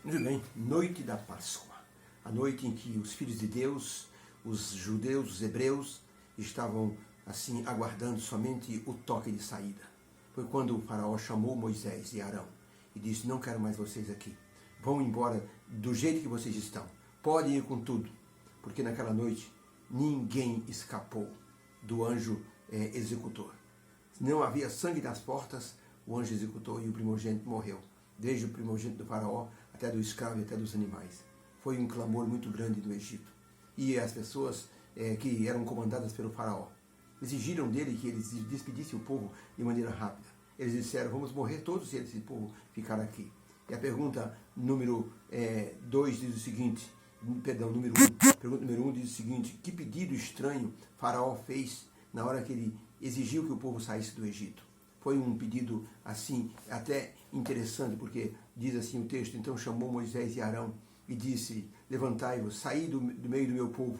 Muito bem, noite da Páscoa, a noite em que os filhos de Deus, os judeus, os hebreus, estavam assim aguardando somente o toque de saída. Foi quando o faraó chamou Moisés e Arão e disse: não quero mais vocês aqui, vão embora do jeito que vocês estão, podem ir com tudo, porque naquela noite ninguém escapou do anjo executor. Não havia sangue nas portas, o anjo executor e o primogênito morreu, desde o primogênito do faraó até do escravo e até dos animais. Foi um clamor muito grande do Egito. E as pessoas que eram comandadas pelo faraó exigiram dele que eles despedissem o povo de maneira rápida. Eles disseram: vamos morrer todos se esse povo ficar aqui. E a pergunta número 2 diz o seguinte, número 1. Pergunta número 1 diz o seguinte: que pedido estranho faraó fez na hora que ele exigiu que o povo saísse do Egito? Foi um pedido assim, até interessante, porque diz assim o texto: então chamou Moisés e Arão e disse: levantai-vos, saí do meio do meu povo.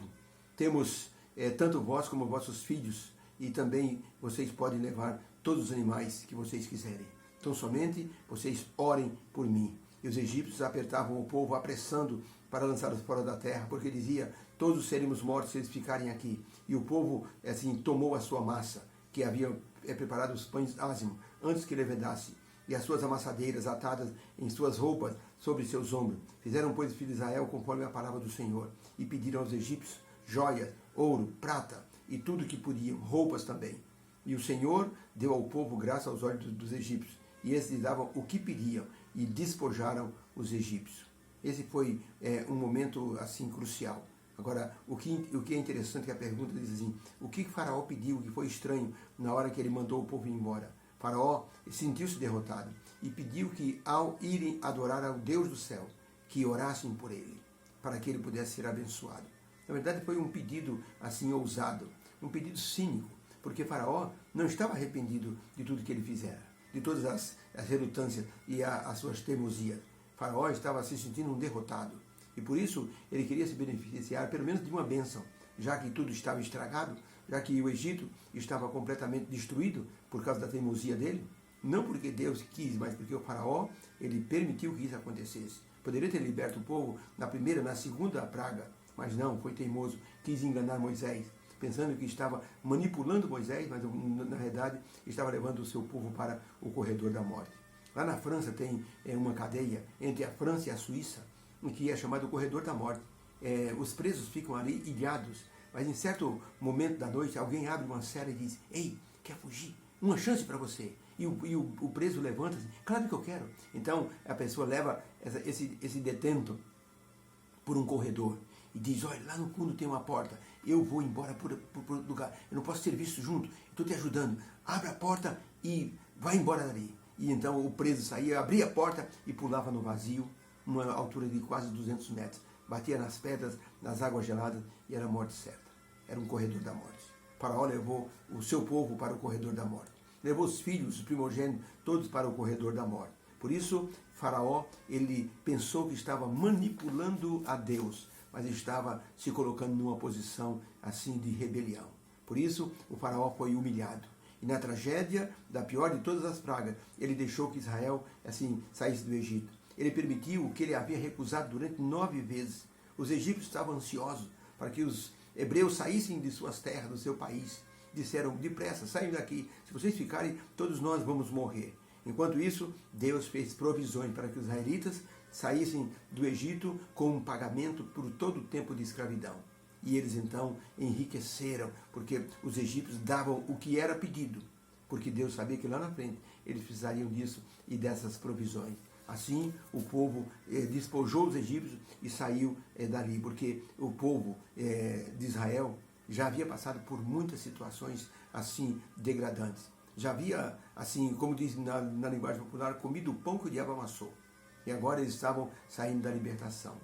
Temos tanto vós como vossos filhos, e também vocês podem levar todos os animais que vocês quiserem. Então somente vocês orem por mim. E os egípcios apertavam o povo, apressando para lançá-los fora da terra, porque dizia: todos seremos mortos se eles ficarem aqui. E o povo assim tomou a sua massa, que havia preparado os pães ázimos, antes que levedasse, e as suas amassadeiras atadas em suas roupas sobre seus ombros. Fizeram, pois, os filhos de Israel conforme a palavra do Senhor, e pediram aos egípcios joias, ouro, prata, e tudo que podiam, roupas também. E o Senhor deu ao povo graça aos olhos dos egípcios, e eles lhes davam o que pediam, e despojaram os egípcios. Esse foi um momento assim crucial. Agora, o que é interessante é que a pergunta diz assim: o que Faraó pediu que foi estranho na hora que ele mandou o povo ir embora? Faraó sentiu-se derrotado e pediu que, ao irem adorar ao Deus do céu, que orassem por ele, para que ele pudesse ser abençoado. Na verdade, foi um pedido assim ousado, um pedido cínico, porque Faraó não estava arrependido de tudo que ele fizera, de todas as relutâncias e as suas teimosias. Faraó estava se sentindo um derrotado. E por isso ele queria se beneficiar pelo menos de uma bênção, já que tudo estava estragado, já que o Egito estava completamente destruído por causa da teimosia dele. Não porque Deus quis, mas porque o faraó ele permitiu que isso acontecesse. Poderia ter liberto o povo na primeira, na segunda praga, mas não, foi teimoso, quis enganar Moisés, pensando que estava manipulando Moisés, mas na realidade estava levando o seu povo para o corredor da morte. Lá na França tem uma cadeia entre a França e a Suíça, que é chamado Corredor da Morte. Os presos ficam ali ilhados, mas em certo momento da noite alguém abre uma cela e diz: ei, quer fugir? Uma chance para você. E o preso levanta-se: claro que eu quero. Então a pessoa leva esse detento por um corredor e diz: olha, lá no fundo tem uma porta, eu vou embora por lugar, eu não posso ser visto junto, estou te ajudando, abre a porta e vai embora dali. E então o preso saía, abria a porta e pulava no vazio, uma altura de quase 200 metros, batia nas pedras, nas águas geladas, e era a morte certa. Era um corredor da morte. O faraó levou o seu povo para o corredor da morte. Levou os filhos, os primogênitos, todos para o corredor da morte. Por isso, Faraó, ele pensou que estava manipulando a Deus, mas estava se colocando numa posição assim de rebelião. Por isso, o faraó foi humilhado. E na tragédia da pior de todas as pragas, ele deixou que Israel assim saísse do Egito. Ele permitiu o que ele havia recusado durante 9 vezes. Os egípcios estavam ansiosos para que os hebreus saíssem de suas terras, do seu país. Disseram: depressa, saiam daqui. Se vocês ficarem, todos nós vamos morrer. Enquanto isso, Deus fez provisões para que os israelitas saíssem do Egito com um pagamento por todo o tempo de escravidão. E eles então enriqueceram, porque os egípcios davam o que era pedido, porque Deus sabia que lá na frente eles precisariam disso e dessas provisões. Assim, o povo despojou os egípcios e saiu dali, porque o povo de Israel já havia passado por muitas situações assim degradantes. Já havia, assim, como diz na linguagem popular, comido o pão que o diabo amassou. E agora eles estavam saindo da libertação.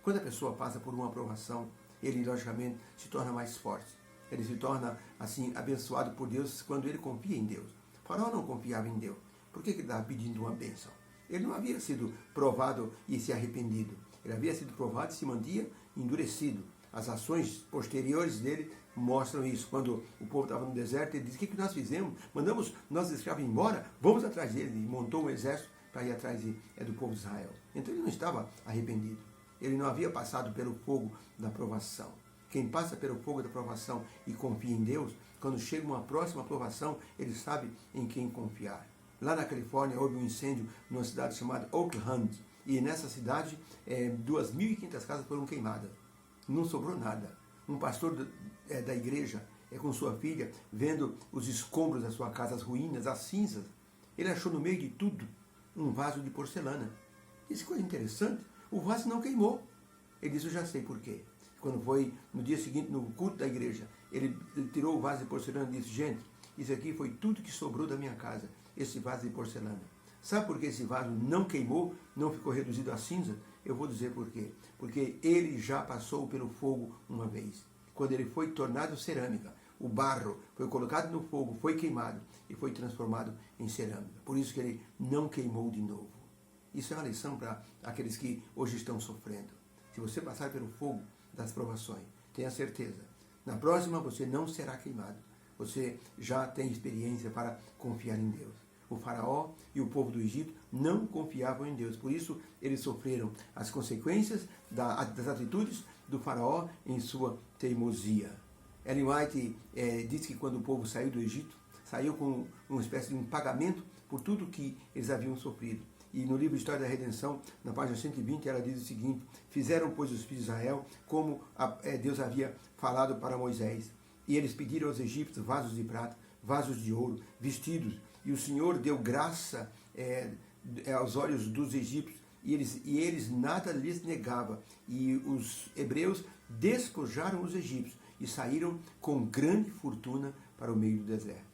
Quando a pessoa passa por uma aprovação, ele, logicamente, se torna mais forte. Ele se torna, assim, abençoado por Deus quando ele confia em Deus. O faraó não confiava em Deus. Por que ele estava pedindo uma bênção? Ele não havia sido provado e se arrependido. Ele havia sido provado e se mantinha endurecido. As ações posteriores dele mostram isso. Quando o povo estava no deserto, ele disse: o que nós fizemos? Mandamos nossos escravos embora? Vamos atrás deles. E montou um exército para ir atrás do povo de Israel. Então ele não estava arrependido. Ele não havia passado pelo fogo da provação. Quem passa pelo fogo da provação e confia em Deus, quando chega uma próxima provação, ele sabe em quem confiar. Lá na Califórnia houve um incêndio numa cidade chamada Oakland, e nessa cidade 2.500 casas foram queimadas. Não sobrou nada. Um pastor da igreja, com sua filha, vendo os escombros da sua casa, as ruínas, as cinzas, ele achou no meio de tudo um vaso de porcelana. Isso coisa interessante, o vaso não queimou. Ele disse, eu já sei por quê. Quando foi no dia seguinte, no culto da igreja, ele tirou o vaso de porcelana e disse, gente, isso aqui foi tudo que sobrou da minha casa, esse vaso de porcelana. Sabe por que esse vaso não queimou, não ficou reduzido a cinza? Eu vou dizer por quê. Porque ele já passou pelo fogo uma vez. Quando ele foi tornado cerâmica, o barro foi colocado no fogo, foi queimado e foi transformado em cerâmica. Por isso que ele não queimou de novo. Isso é uma lição para aqueles que hoje estão sofrendo. Se você passar pelo fogo das provações, tenha certeza, na próxima você não será queimado. Você já tem experiência para confiar em Deus. O faraó e o povo do Egito não confiavam em Deus. Por isso, eles sofreram as consequências das atitudes do faraó em sua teimosia. Ellen White diz que quando o povo saiu do Egito, saiu com uma espécie de um pagamento por tudo que eles haviam sofrido. E no livro História da Redenção, na página 120, ela diz o seguinte, fizeram, pois, os filhos de Israel, como Deus havia falado para Moisés. E eles pediram aos egípcios vasos de prata, vasos de ouro, vestidos. E o Senhor deu graça aos olhos dos egípcios, e eles nada lhes negava. E os hebreus despojaram os egípcios e saíram com grande fortuna para o meio do deserto.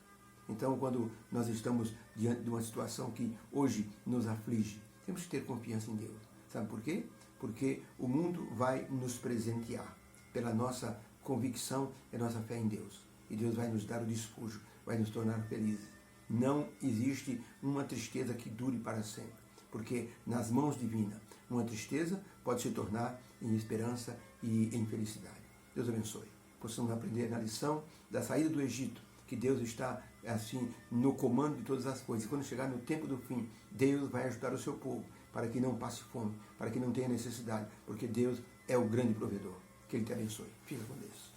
Então, quando nós estamos diante de uma situação que hoje nos aflige, temos que ter confiança em Deus. Sabe por quê? Porque o mundo vai nos presentear pela nossa convicção e nossa fé em Deus. E Deus vai nos dar o despojo, vai nos tornar felizes. Não existe uma tristeza que dure para sempre, porque nas mãos divinas, uma tristeza pode se tornar em esperança e em felicidade. Deus abençoe. Possamos aprender na lição da saída do Egito, que Deus está assim no comando de todas as coisas. E quando chegar no tempo do fim, Deus vai ajudar o seu povo para que não passe fome, para que não tenha necessidade, porque Deus é o grande provedor. Que Ele te abençoe. Fica com Deus.